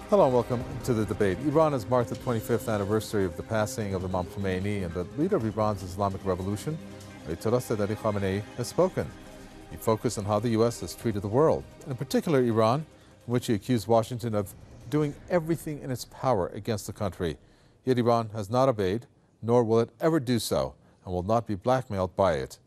Hello and welcome to the debate. Iran has marked the 25th anniversary of the passing of Imam Khamenei, and the leader of Iran's Islamic Revolution, Ayatollah Khamenei, has spoken. He focused on how the U.S. has treated the world, and in particular Iran, in which he accused Washington of doing everything in its power against the country. Yet Iran has not obeyed, nor will it ever do so, and will not be blackmailed by it.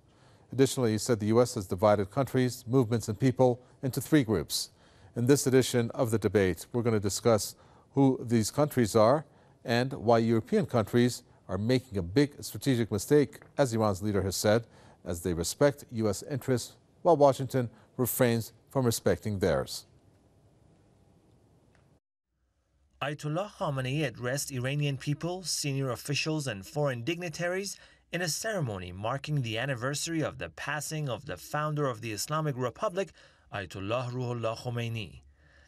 Additionally, he said the U.S. has divided countries, movements, and people into three groups. In this edition of the debate, we're going to discuss who these countries are and why European countries are making a big strategic mistake, as Iran's leader has said, as they respect U.S. interests while Washington refrains from respecting theirs. Ayatollah Khamenei addressed Iranian people, senior officials, and foreign dignitaries in a ceremony marking the anniversary of the passing of the founder of the Islamic Republic, Ayatollah Khamenei.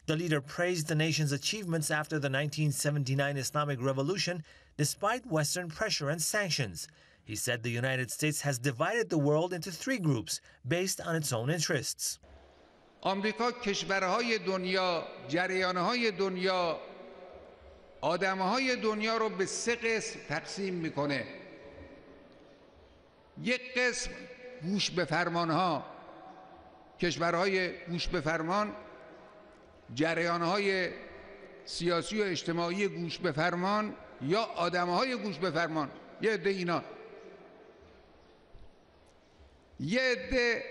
The leader praised the nation's achievements after the 1979 Islamic Revolution, despite Western pressure and sanctions. He said the United States has divided the world into three groups based on its own interests. آمریکا کشورهای دنیا، جریانهای دنیا، آدمهای دنیا رو به سه قسم تقسیم میکنه. یک قسم گوش به فرمانها، کشورهای گوش به فرمان، جریانهای سیاسی و اجتماعی گوش به فرمان یا آدمهای گوش به فرمان، یه عده اینا. یه عده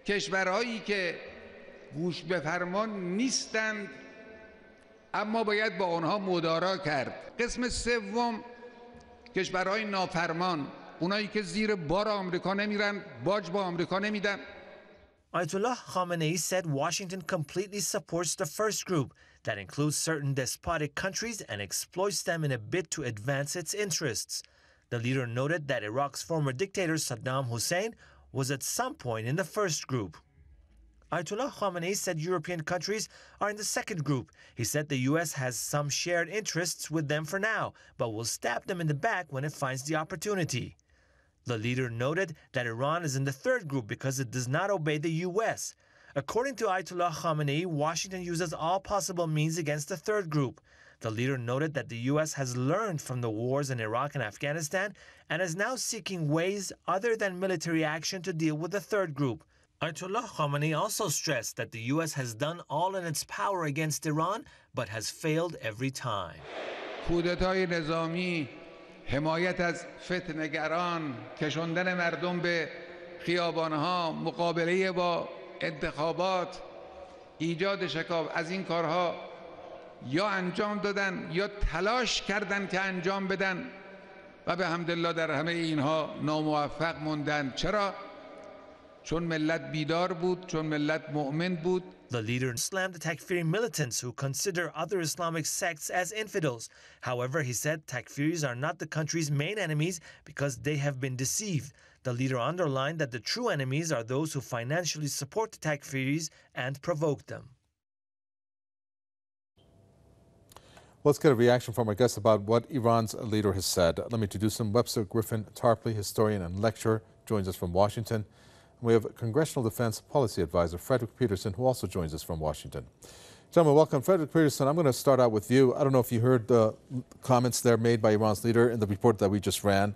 کشورهایی که گوش به فرمان نیستند اما باید با آنها مدارا کرد. قسم سوم کشورهای نافرمان، اونایی که زیر بار آمریکا نمیرن، باج با آمریکا نمیدن. Ayatollah Khamenei said Washington completely supports the first group, that includes certain despotic countries and exploits them in a bid to advance its interests. The leader noted that Iraq's former dictator Saddam Hussein was at some point in the first group. Ayatollah Khamenei said European countries are in the second group. He said the U.S. has some shared interests with them for now, but will stab them in the back when it finds the opportunity. The leader noted that Iran is in the third group because it does not obey the U.S. According to Ayatollah Khamenei, Washington uses all possible means against the third group. The leader noted that the U.S. has learned from the wars in Iraq and Afghanistan and is now seeking ways other than military action to deal with the third group. Ayatollah Khamenei also stressed that the U.S. has done all in its power against Iran, but has failed every time. کودتای نظامی، حمایت از فتنه‌گران، کشاندن مردم به خیابانها، مقابله با انتخابات، ایجاد شکاف، از این کارها یا انجام دادن یا تلاش کردن که انجام بدن و به حمدالله در همه اینها ناموفق موندن. چرا؟ چون ملت بیدار بود، چون ملت مؤمن بود. The leader slammed the Takfiri militants who consider other Islamic sects as infidels. However, he said Takfiris are not the country's main enemies because they have been deceived. The leader underlined that the true enemies are those who financially support the Takfiris and provoke them. Let's get a reaction from our guests about what Iran's leader has said. Let me introduce him. Webster Tarpley, historian and lecturer, joins us from Washington. We have Congressional Defense Policy Advisor Frederick Peterson, who also joins us from Washington. Gentlemen, welcome. Frederick Peterson, I'm going to start out with you. I don't know if you heard the comments there made by Iran's leader in the report that we just ran.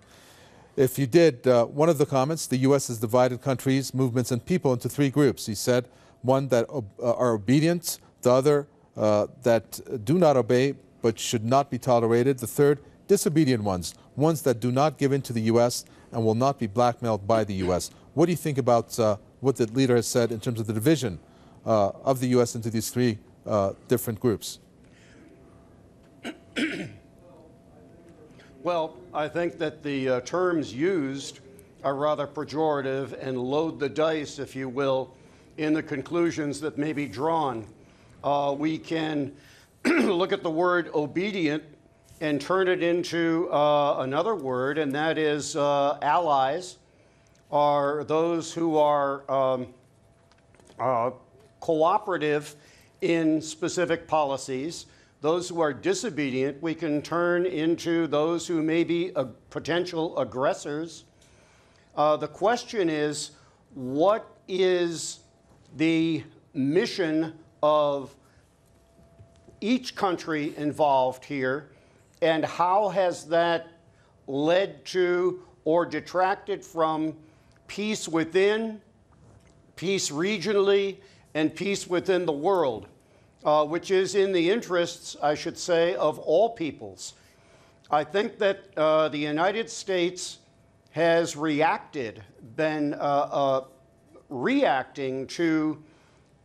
If you did, one of the comments, the U.S. has divided countries, movements, and people into three groups. He said one that are obedient, the other that do not obey but should not be tolerated, the third, disobedient ones that do not give in to the U.S. and will not be blackmailed by the U.S. What do you think about what the leader has said in terms of the division of the U.S. into these three different groups? Well, I think that the terms used are rather pejorative and load the dice, if you will, in the conclusions that may be drawn. We can look at the word obedient and turn it into another word, and that is allies are those who are cooperative in specific policies. Those who are disobedient, we can turn into those who may be potential aggressors. The question is, what is the mission of each country involved here, and how has that led to or detracted from peace within, peace regionally, and peace within the world, which is in the interests, I should say, of all peoples. I think that the United States has been reacting to,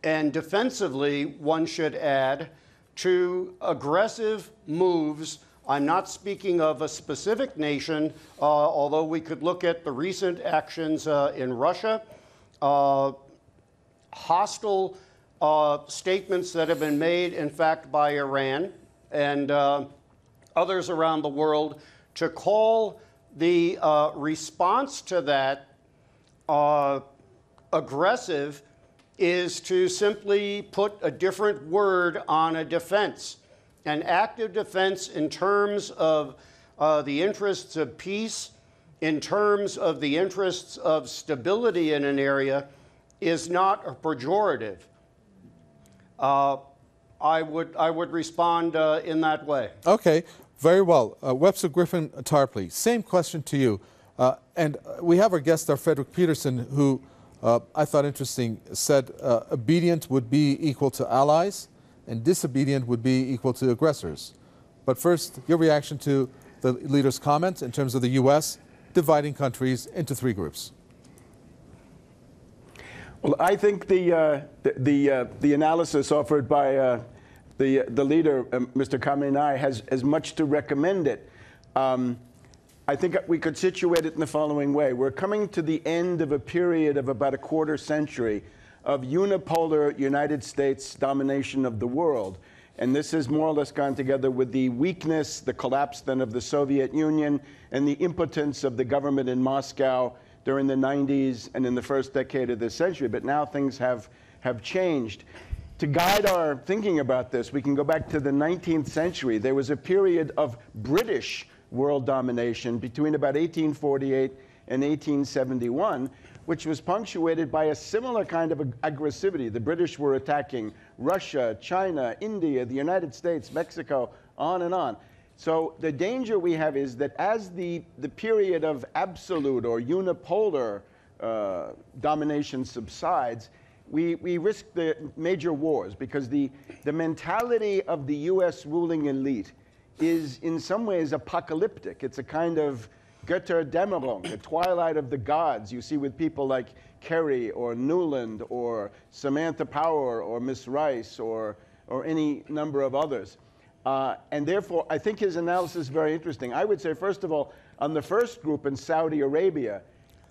and defensively, one should add, to aggressive moves. I'm not speaking of a specific nation, although we could look at the recent actions in Russia, hostile statements that have been made, in fact, by Iran and others around the world, to call the response to that aggressive is to simply put a different word on a defense. An active defense in terms of the interests of peace, in terms of the interests of stability in an area, is not a pejorative. I would respond in that way. Okay, very well. Webster, Griffin, Tarpley, same question to you. And we have our guest, our Frederick Peterson, who I thought interesting, said obedient would be equal to allies and disobedient would be equal to aggressors. But first, your reaction to the leader's comments in terms of the U.S. dividing countries into three groups. Well, I think the analysis offered by the leader, Mr. Khamenei, has much to recommend it. I think we could situate it in the following way. We're coming to the end of a period of about a quarter century of unipolar United States domination of the world. And this has more or less gone together with the weakness, the collapse then of the Soviet Union, and the impotence of the government in Moscow during the 90s and in the first decade of this century. But now things have changed. To guide our thinking about this, we can go back to the 19th century. There was a period of British world domination between about 1848 and 1871, which was punctuated by a similar kind of aggressivity. The British were attacking Russia, China, India, the United States, Mexico, on and on. So the danger we have is that as the period of absolute or unipolar domination subsides, we risk the major wars, because the mentality of the US ruling elite is in some ways apocalyptic. It's a kind of Götterdämmerung, the twilight of the gods you see with people like Kerry or Newland or Samantha Power or Miss Rice or any number of others. And therefore, I think his analysis is very interesting. I would say, first of all, on the first group in Saudi Arabia,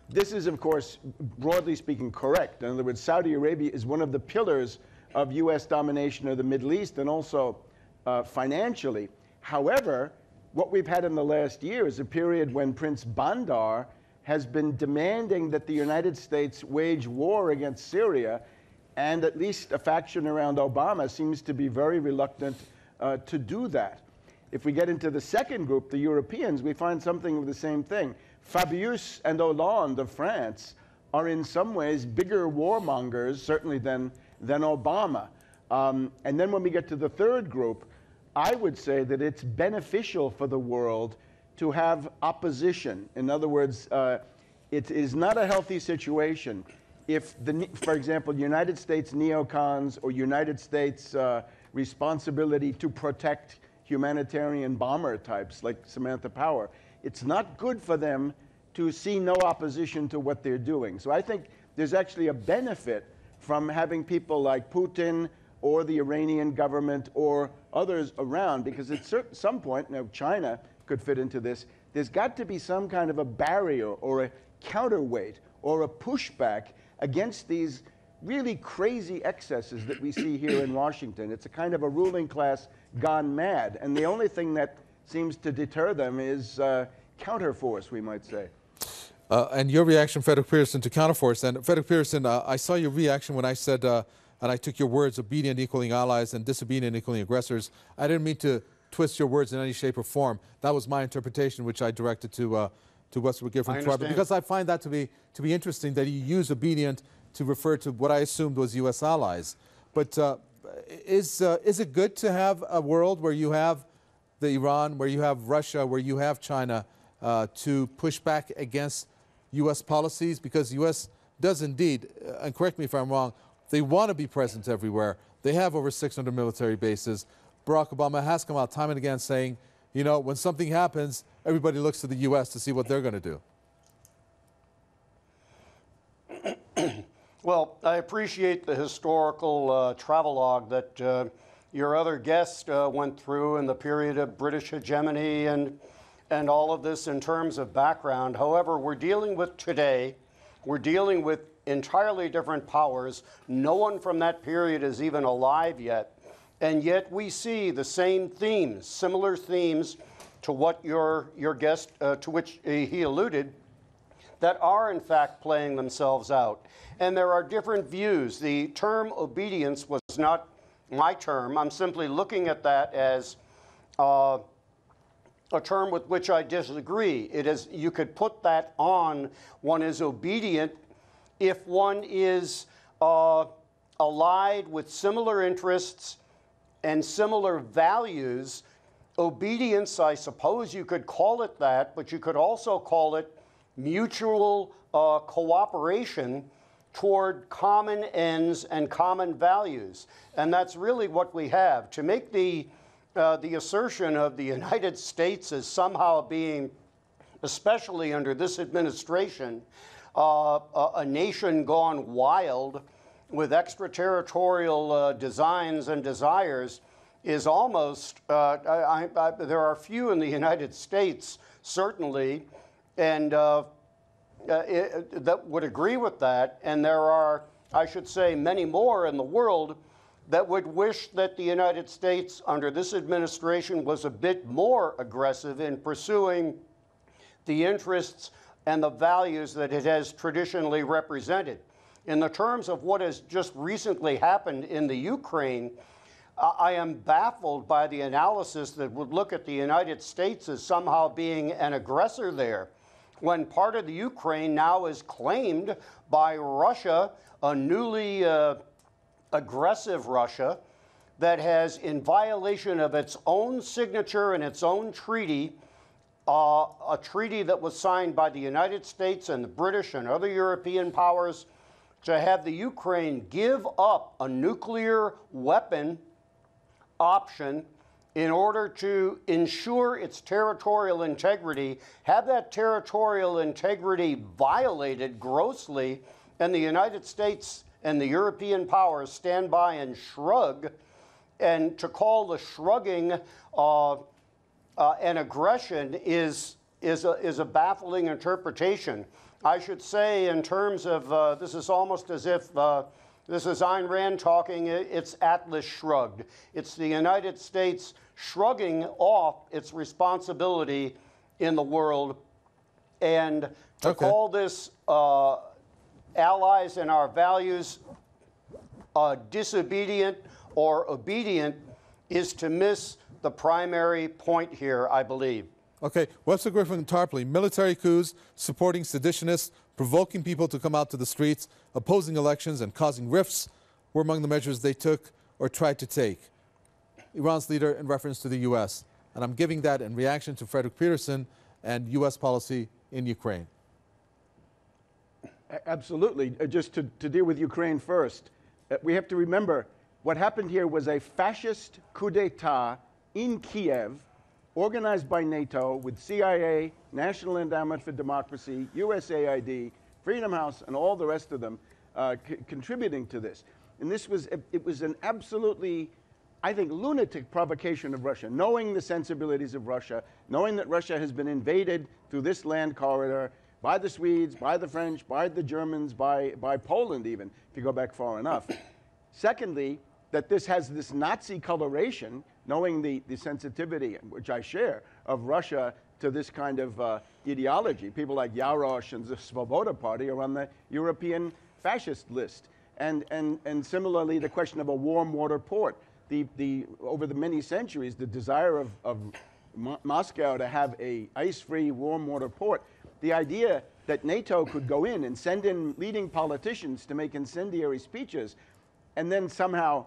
this is, of course, broadly speaking, correct. In other words, Saudi Arabia is one of the pillars of US domination of the Middle East and also financially. However, what we've had in the last year is a period when Prince Bandar has been demanding that the United States wage war against Syria, and at least a faction around Obama seems to be very reluctant to do that. If we get into the second group, the Europeans, we find something of the same thing. Fabius and Hollande of France are in some ways bigger warmongers, certainly than Obama. And then when we get to the third group, I would say that it's beneficial for the world to have opposition. In other words, it is not a healthy situation if, for example, United States neocons or United States responsibility to protect humanitarian bomber types like Samantha Power, it's not good for them to see no opposition to what they're doing. So I think there's actually a benefit from having people like Putin or the Iranian government or others around, because at some point, now China could fit into this, there's got to be some kind of a barrier or a counterweight or a pushback against these really crazy excesses that we see here in Washington. It's a kind of a ruling class gone mad, and the only thing that seems to deter them is counterforce, we might say. And your reaction, Frederick Peterson, to counterforce. And Frederick Peterson, I saw your reaction when I said, and I took your words, obedient equaling allies and disobedient equaling aggressors. I didn't mean to twist your words in any shape or form. That was my interpretation, which I directed to Webster Griffin, because I find that to be interesting that he used obedient to refer to what I assumed was U.S. allies. But is it good to have a world where you have the Iran, where you have Russia, where you have China to push back against U.S. policies? Because the U.S. does indeed, and correct me if I'm wrong, they want to be present everywhere. They have over 600 military bases. Barack Obama has come out time and again saying, you know, when something happens, everybody looks to the U.S. to see what they're going to do. Well, I appreciate the historical travelogue that your other guest went through in the period of British hegemony and all of this in terms of background. However, we're dealing with today, we're dealing with entirely different powers. No one from that period is even alive yet. And yet we see the same themes, similar themes to what your guest, to which he alluded, that are in fact playing themselves out. And there are different views. The term obedience was not my term. I'm simply looking at that as a term with which I disagree. It is, you could put that on, one is obedient if one is allied with similar interests and similar values. Obedience, I suppose you could call it that, but you could also call it mutual cooperation toward common ends and common values. And that's really what we have. To make the assertion of the United States as somehow being, especially under this administration, a nation gone wild with extraterritorial designs and desires is almost, there are few in the United States, certainly, and that would agree with that. And there are, I should say, many more in the world that would wish that the United States under this administration was a bit more aggressive in pursuing the interests and the values that it has traditionally represented. In the terms of what has just recently happened in the Ukraine, I am baffled by the analysis that would look at the United States as somehow being an aggressor there, when part of the Ukraine now is claimed by Russia, a newly aggressive Russia that has, in violation of its own signature and its own treaty, a treaty that was signed by the United States and the British and other European powers, to have the Ukraine give up a nuclear weapon option in order to ensure its territorial integrity, have that territorial integrity violated grossly, and the United States and the European powers stand by and shrug, and to call the shrugging an aggression is a baffling interpretation. I should say, in terms of, this is almost as if this is Ayn Rand talking, it's Atlas shrugged. It's the United States shrugging off its responsibility in the world. And to call this allies in our values disobedient or obedient is to miss the primary point here, I believe. Okay, Webster, Griffin, Tarpley, military coups, supporting seditionists, provoking people to come out to the streets, opposing elections, and causing rifts were among the measures they took or tried to take. Iran's leader in reference to the U.S. And I'm giving that in reaction to Frederick Peterson and U.S. policy in Ukraine. Absolutely. Just to deal with Ukraine first, we have to remember what happened here was a fascist coup d'etat in Kiev, organized by NATO with CIA, National Endowment for Democracy, USAID, Freedom House, and all the rest of them contributing to this. And this was, it was an absolutely, I think, lunatic provocation of Russia, knowing the sensibilities of Russia, knowing that Russia has been invaded through this land corridor by the Swedes, by the French, by the Germans, by Poland even, if you go back far enough. Secondly, that this has this Nazi coloration, knowing the sensitivity, which I share, of Russia to this kind of ideology. People like Yarosh and the Svoboda Party are on the European fascist list. And similarly, the question of a warm water port. Over the many centuries, the desire of Moscow to have a ice-free warm water port. The idea that NATO could go in and send in leading politicians to make incendiary speeches and then somehow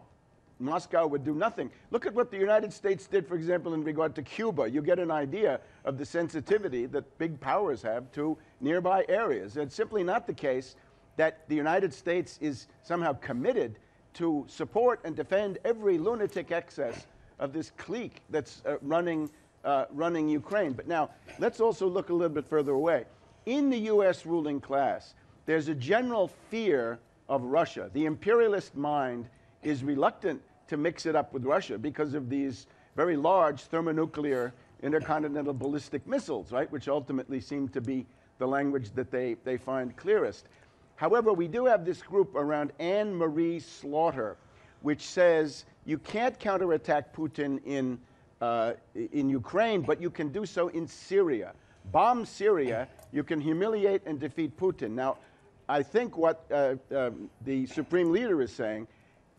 Moscow would do nothing. Look at what the United States did, for example, in regard to Cuba. You get an idea of the sensitivity that big powers have to nearby areas. It's simply not the case that the United States is somehow committed to support and defend every lunatic excess of this clique that's running Ukraine. But now, let's also look a little bit further away. In the U.S. ruling class, there's a general fear of Russia. The imperialist mind is reluctant to mix it up with Russia because of these very large thermonuclear intercontinental ballistic missiles, right, which ultimately seem to be the language that they find clearest. However, we do have this group around Anne Marie Slaughter, which says you can't counterattack Putin in Ukraine, but you can do so in Syria. Bomb Syria, you can humiliate and defeat Putin. Now, I think what the Supreme Leader is saying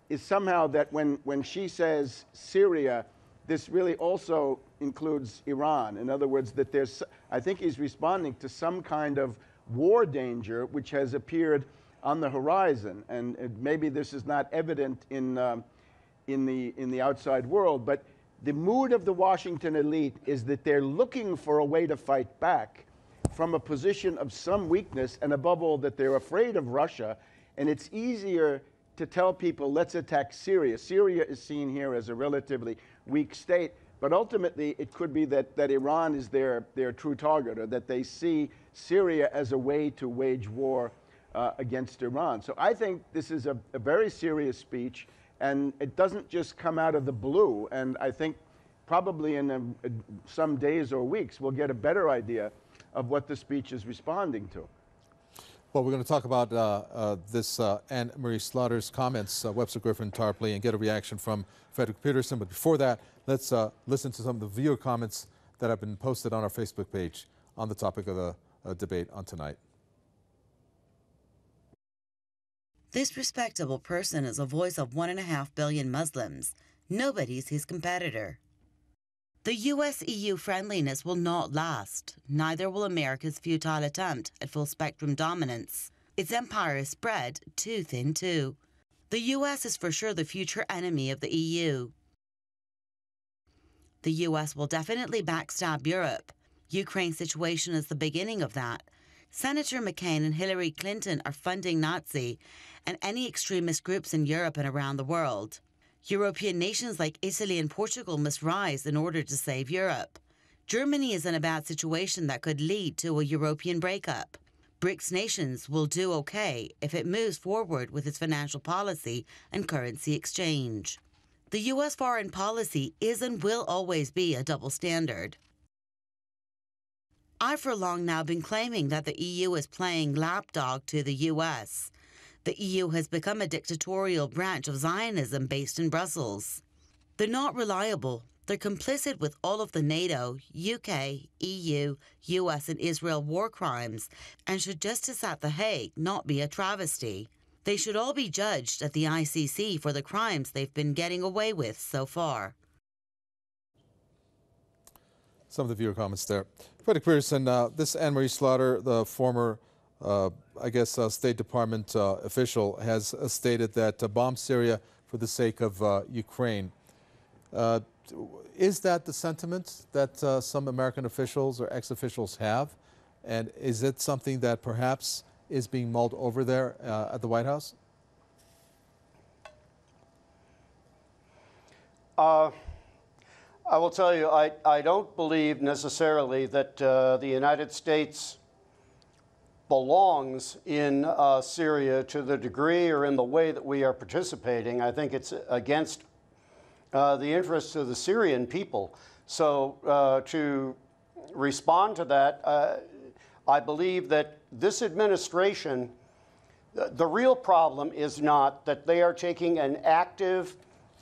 is somehow that when she says Syria, this really also includes Iran. In other words, that there's, I think he's responding to some kind of war danger which has appeared on the horizon. And maybe this is not evident in the outside world, but the mood of the Washington elite is that they're looking for a way to fight back from a position of some weakness, and above all, that they're afraid of Russia. And it's easier to tell people, let's attack Syria. Syria is seen here as a relatively weak state, but ultimately it could be that Iran is their true target, or that they see Syria as a way to wage war against Iran. So I think this is a very serious speech, and it doesn't just come out of the blue. And I think probably in some days or weeks, we'll get a better idea of what the speech is responding to. Well, we're going to talk about this Anne Marie Slaughter's comments, Webster, Griffin, Tarpley, and get a reaction from Frederick Peterson. But before that, let's listen to some of the viewer comments that have been posted on our Facebook page on the topic of the debate on tonight. This respectable person is a voice of 1.5 billion Muslims. Nobody's his competitor. The US-EU friendliness will not last. Neither will America's futile attempt at full-spectrum dominance. Its empire is spread too thin, too. The US is for sure the future enemy of the EU. The US will definitely backstab Europe. Ukraine's situation is the beginning of that. Senator McCain and Hillary Clinton are funding Nazi and any extremist groups in Europe and around the world. European nations like Italy and Portugal must rise in order to save Europe. Germany is in a bad situation that could lead to a European breakup. BRICS nations will do okay if it moves forward with its financial policy and currency exchange. The U.S. foreign policy is and will always be a double standard. I've for long now been claiming that the EU is playing lapdog to the U.S. The EU has become a dictatorial branch of Zionism based in Brussels. They're not reliable. They're complicit with all of the NATO, UK, EU, US and Israel war crimes, and should justice at The Hague not be a travesty. They should all be judged at the ICC for the crimes they've been getting away with so far. Some of the viewer comments there. Frederick Peterson, this Anne Marie Slaughter, the former State Department official, has stated that bomb Syria for the sake of Ukraine. Is that the sentiment that some American officials or ex-officials have? And is it something that perhaps is being mulled over there at the White House? I will tell you, I don't believe necessarily that the United States belongs in Syria to the degree or in the way that we are participating. I think it's against the interests of the Syrian people. So to respond to that, I believe that this administration, the real problem is not that they are taking an active,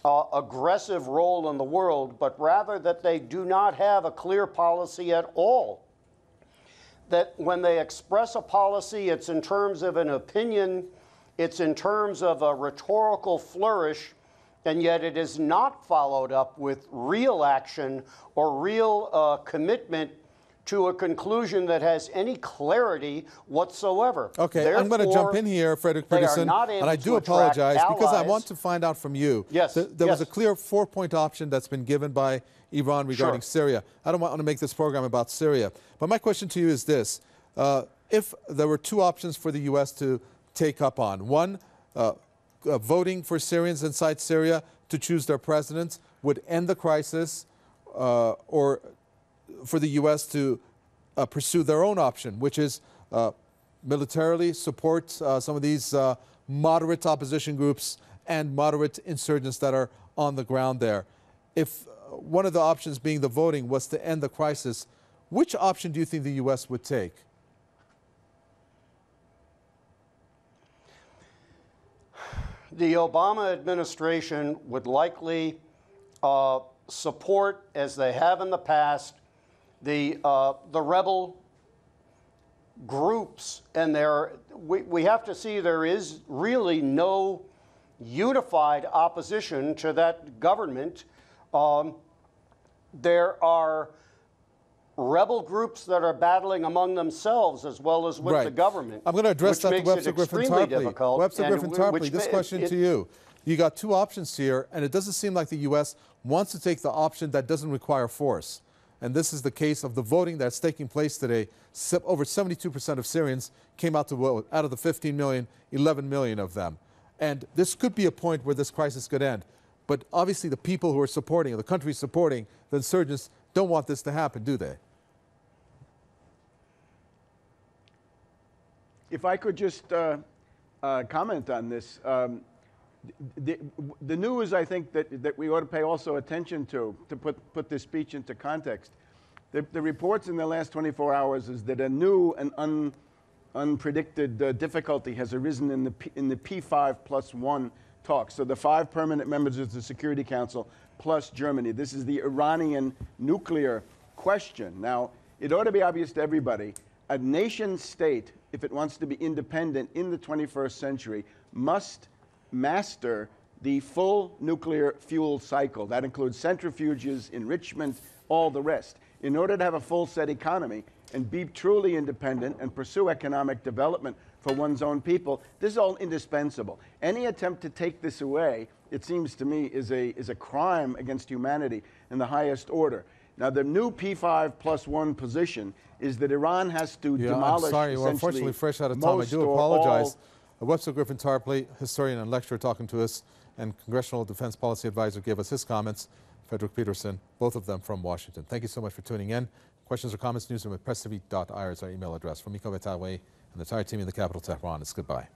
aggressive role in the world, but rather that they do not have a clear policy at all. That when they express a policy, it's in terms of an opinion, it's in terms of a rhetorical flourish, and yet it is not followed up with real action or real commitment to a conclusion that has any clarity whatsoever. Okay, I'm going to jump in here, Frederick Peterson, and I do apologize because I want to find out from you. Yes, there was a clear 4-point option that's been given by Iran regarding Syria. I don't want to make this program about Syria, but my question to you is this. If there were 2 options for the U.S. to take up on, one, voting for Syrians inside Syria to choose their president would end the crisis, or for the U.S. to pursue their own option, which is militarily support some of these moderate opposition groups and moderate insurgents that are on the ground there. If one of the options being the voting was to end the crisis, which option do you think the U.S. would take? The Obama administration would likely support, as they have in the past, the rebel groups, and we have to see there is really no unified opposition to that government. There are rebel groups that are battling among themselves as well as with the government. I'm going to address that to Webster Griffin Tarpley. Webster Griffin Tarpley, this question to you. You got 2 options here, and it doesn't seem like the U.S. wants to take the option that doesn't require force. And this is the case of the voting that's taking place today. Over 72% of Syrians came out to vote. Out of the 15 million, 11 million of them. And this could be a point where this crisis could end. But obviously the people who are supporting, the countries supporting the insurgents, don't want this to happen, do they? If I could just comment on this. The news, I think, that we ought to pay also attention to put this speech into context. The reports in the last 24 hours is that a new and unpredicted difficulty has arisen in the P5+1 talks. So the 5 permanent members of the Security Council plus Germany. This is the Iranian nuclear question. Now, it ought to be obvious to everybody, a nation state, if it wants to be independent in the 21st century, must master the full nuclear fuel cycle. That includes centrifuges, enrichment, all the rest. In order to have a full set economy and be truly independent and pursue economic development for one's own people, this is all indispensable. Any attempt to take this away, it seems to me, is a crime against humanity in the highest order. Now, the new P5+1 position is that Iran has to demolish. I'm sorry, we're unfortunately fresh out of time. I do apologize. Webster Griffin Tarpley, historian and lecturer, talking to us, and Congressional Defense Policy Advisor, gave us his comments. Frederick Peterson, both of them from Washington. Thank you so much for tuning in. Questions or comments, newsroom at presstv.ir is our email address. From Miko Betaway and the entire team in the capital, Tehran, it's goodbye.